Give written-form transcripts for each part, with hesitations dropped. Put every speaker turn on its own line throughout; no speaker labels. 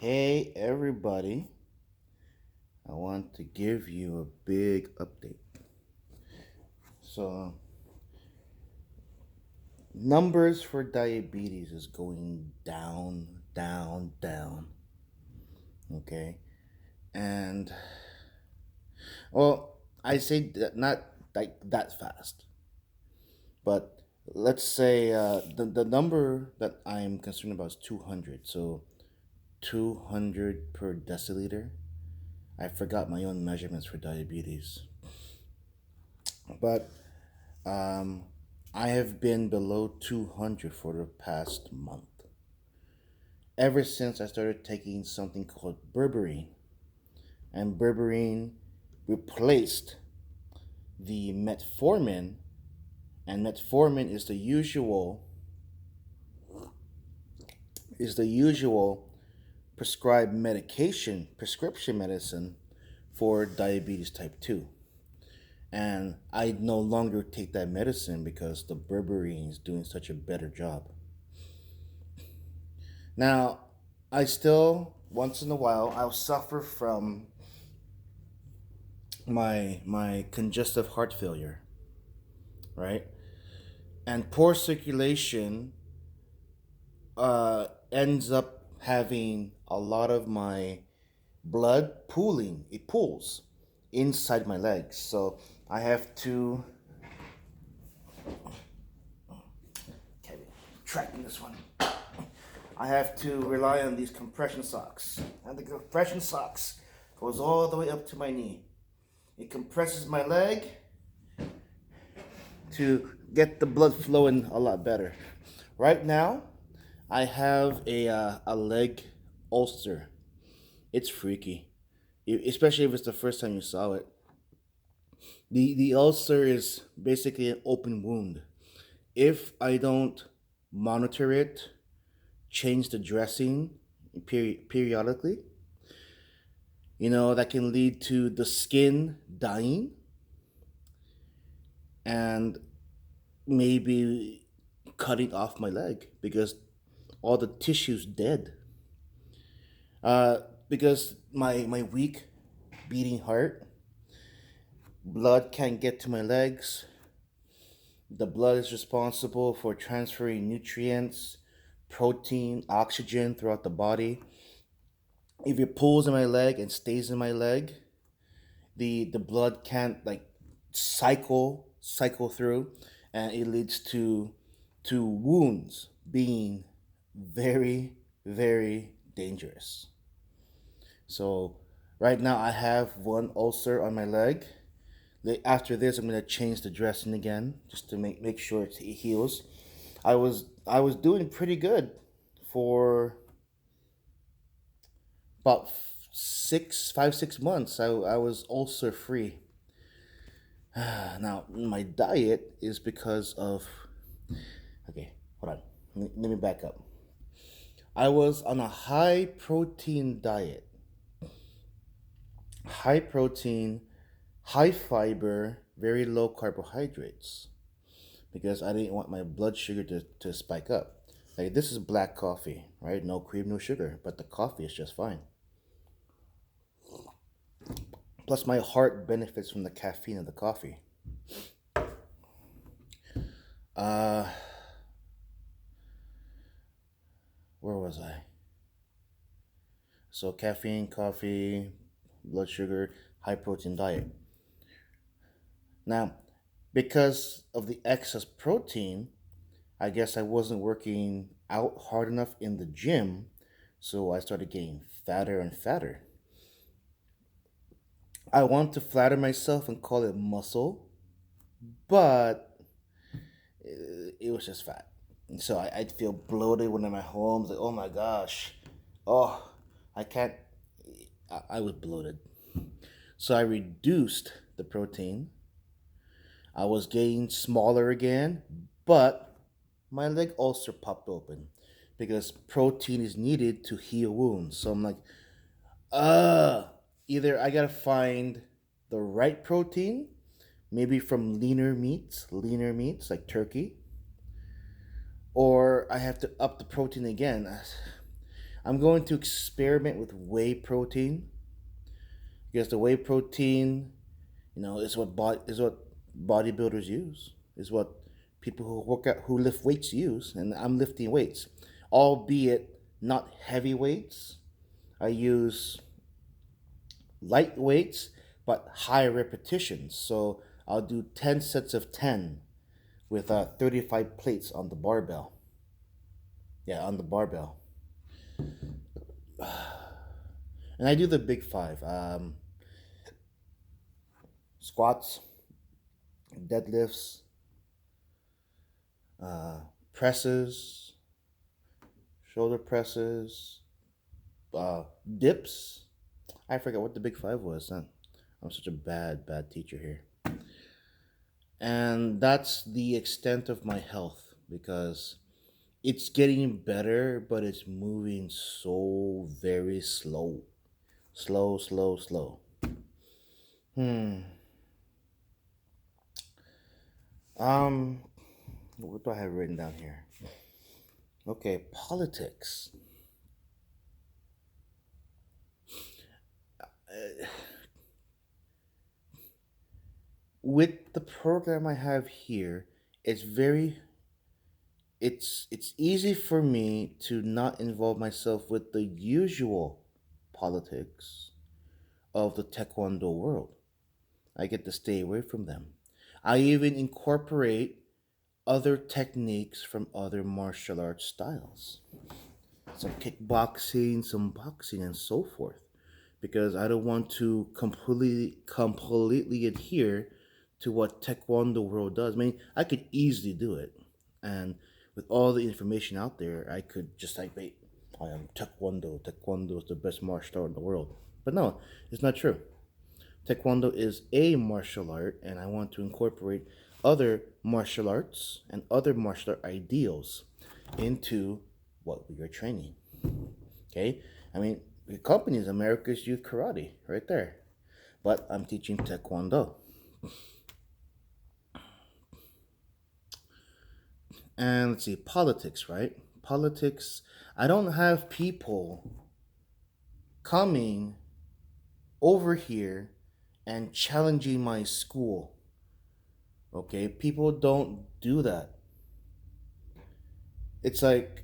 Hey everybody, I want to give you a big update. So, numbers for diabetes is going down, down, down. Okay, and well, I say that not like that fast, but let's say the number that I'm concerned about is 200. So, 200 per deciliter. I forgot my own measurements for diabetes, but Um, I have been below 200 for the past month. Ever since I started taking something called berberine, and berberine replaced the metformin, and metformin is the usual prescribed medication, prescription medicine for diabetes type 2. And I no longer take that medicine because the berberine is doing such a better job. Now, I still once in a while I'll suffer from my congestive heart failure, right? And poor circulation ends up having a lot of my blood pooling. It pools inside my legs, so I have to. Okay, tracking this one. I have to rely on these compression socks, and the compression socks goes all the way up to my knee. It compresses my leg to get the blood flowing a lot better. Right now, I have a leg ulcer. It's freaky, especially if it's the first time you saw it. The ulcer is basically an open wound. If I don't monitor it, change the dressing periodically, that can lead to the skin dying and maybe cutting off my leg because all the tissue's dead. Uh, because my weak beating heart, blood can't get to my legs. The blood is responsible for transferring nutrients, protein, oxygen throughout the body. If it pulls in my leg and stays in my leg, the blood can't like cycle through, and it leads to wounds being very very dangerous. So right now I have one ulcer on my leg. After this, I'm gonna change the dressing again just to make sure it heals. I was doing pretty good for about 6 months. I was ulcer free. Now my diet is because of. Okay, hold on. Let me back up. I was on a high protein diet, high protein, high fiber, very low carbohydrates, because I didn't want my blood sugar to spike up. Like, this is black coffee, right? No cream, no sugar, but the coffee is just fine. Plus, my heart benefits from the caffeine of the coffee. Uh, where was I? So, caffeine, coffee, blood sugar, high protein diet. Now, because of the excess protein, I guess I wasn't working out hard enough in the gym, so I started getting fatter and fatter. I want to flatter myself and call it muscle, but it was just fat. And so I'd feel bloated when I'm at home. It's like, oh my gosh, oh, I can't. I was bloated. So I reduced the protein. I was getting smaller again, but my leg ulcer popped open because protein is needed to heal wounds. So I'm like, uh, either I gotta find the right protein, maybe from leaner meats like turkey, or I have to up the protein again. I'm going to experiment with whey protein because the whey protein, is what bodybuilders use. Is what people who work out who lift weights use, and I'm lifting weights, albeit not heavy weights. I use light weights but high repetitions. So I'll do 10 sets of 10 with 35 plates on the barbell. Yeah, on the barbell. And I do the big five: squats, deadlifts, uh, presses, shoulder presses, dips. I forgot what the big five was. Huh? I'm such a bad teacher here. And that's the extent of my health because it's getting better, but it's moving so very slow. Slow, slow, slow. Hmm. Um, what do I have written down here? Okay, politics. With the program I have here, it's very it's easy for me to not involve myself with the usual politics of the taekwondo world. I get to stay away from them. I even incorporate other techniques from other martial arts styles. Some kickboxing, some boxing and so forth because I don't want to completely adhere to what taekwondo world does. I mean, I could easily do it. And with all the information out there, I could just like, wait, I am taekwondo. Taekwondo is the best martial art in the world. But no, it's not true. Taekwondo is a martial art, and I want to incorporate other martial arts and other martial art ideals into what we are training. Okay? I mean, the company is America's Youth Karate, right there. But I'm teaching Taekwondo. And let's see, politics, right? Politics. I don't have people coming over here and challenging my school. Okay? People don't do that. It's like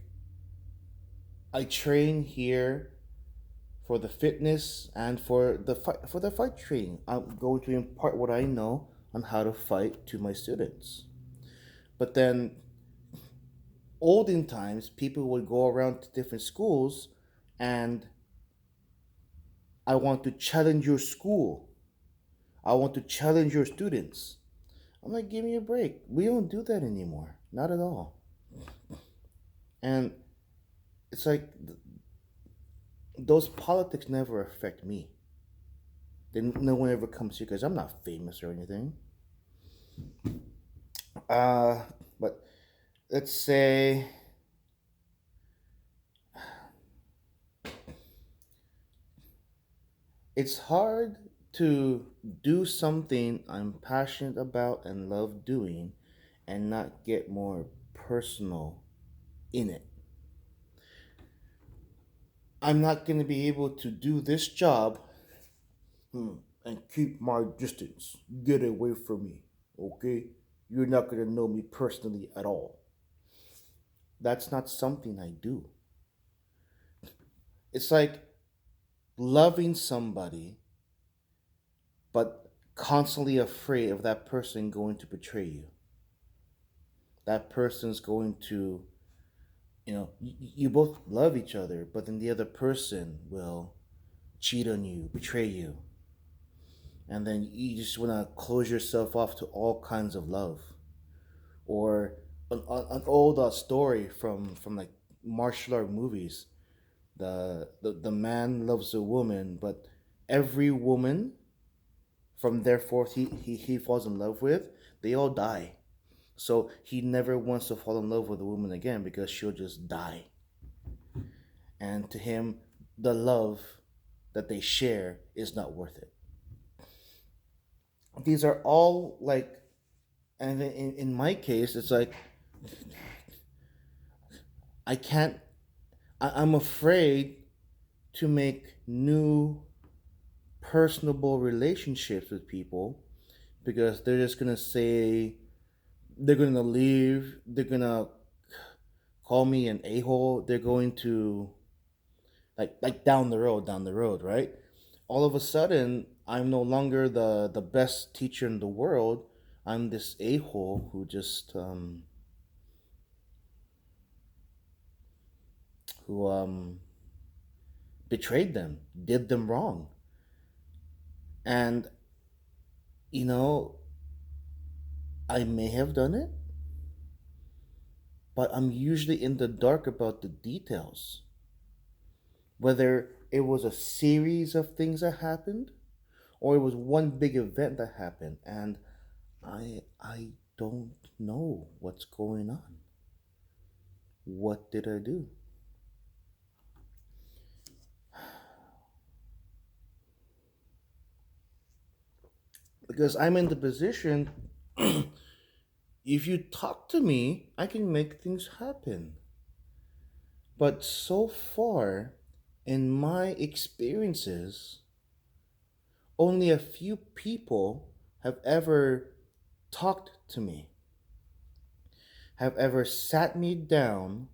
I train here for the fitness and for the fight training. I'm going to impart what I know on how to fight to my students. But then olden times, people would go around to different schools and I want to challenge your school. I want to challenge your students. I'm like, give me a break. We don't do that anymore. Not at all. And it's like those politics never affect me. Then no one ever comes here because I'm not famous or anything. Uh, but let's say it's hard to do something I'm passionate about and love doing and not get more personal in it. I'm not going to be able to do this job and keep my distance. Get away from me, okay? You're not going to know me personally at all. That's not something I do. It's like loving somebody, but constantly afraid of that person going to betray you. That person's going to, you both love each other, but then the other person will cheat on you, betray you. And then you just want to close yourself off to all kinds of love. Or an old story from like martial art movies. The man loves a woman, but every woman from their forth he falls in love with, they all die. So he never wants to fall in love with a woman again because she'll just die. And to him, the love that they share is not worth it. These are all like, and in my case, it's like I can't. I'm afraid to make new personable relationships with people because they're just gonna say they're gonna leave, they're gonna call me an a-hole, they're going to like down the road, right? All of a sudden I'm no longer the best teacher in the world. I'm this a-hole who just who betrayed them, did them wrong. And you know, I may have done it, but I'm usually in the dark about the details. Whether it was a series of things that happened or it was one big event that happened, and I don't know what's going on. What did I do? Because I'm in the position, if you talk to me, I can make things happen. But so far, in my experiences, only a few people have ever talked to me, have ever sat me down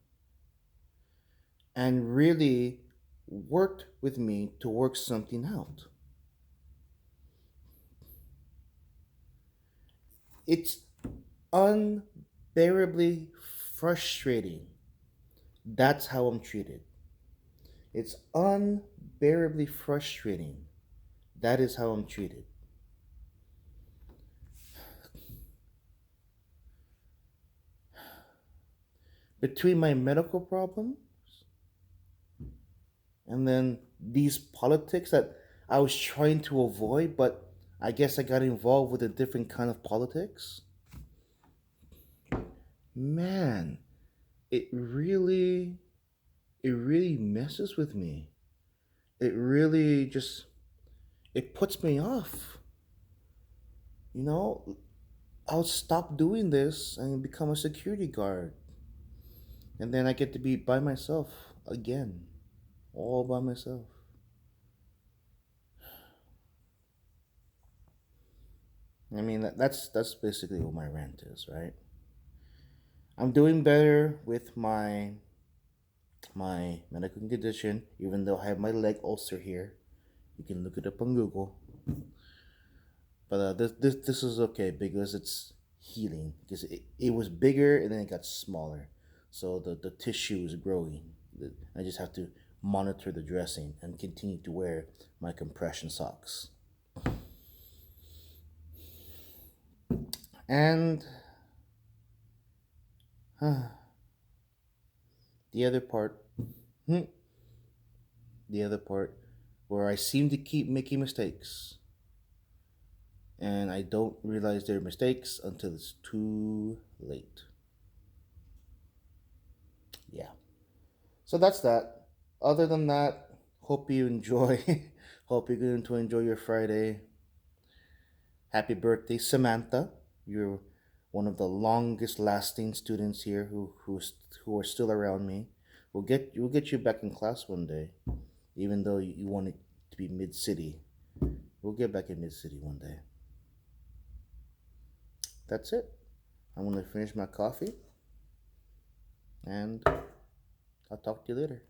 and really worked with me to work something out. It's unbearably frustrating. That's how I'm treated. It's unbearably frustrating. That is how I'm treated. Between my medical problem and then these politics that I was trying to avoid, but I guess I got involved with a different kind of politics. Man, it really it really messes with me. It really just it puts me off. You know, I'll stop doing this and become a security guard. And then I get to be by myself again, all by myself. I mean, that's basically what my rant is, right? I'm doing better with my medical condition, even though I have my leg ulcer here. You can look it up on Google. But this is okay because it's healing because it was bigger and then it got smaller, so the tissue is growing. I just have to monitor the dressing and continue to wear my compression socks. And the other part, hmm, the other part, where I seem to keep making mistakes, and I don't realize they're mistakes until it's too late. Yeah. So that's that. Other than that, hope you enjoy. Hope you're going to enjoy your Friday. Happy birthday, Samantha. You're one of the longest lasting students here who are still around me. We'll get you back in class one day, even though you want it to be mid city. We'll get back in mid city one day. That's it. I'm gonna finish my coffee and I'll talk to you later.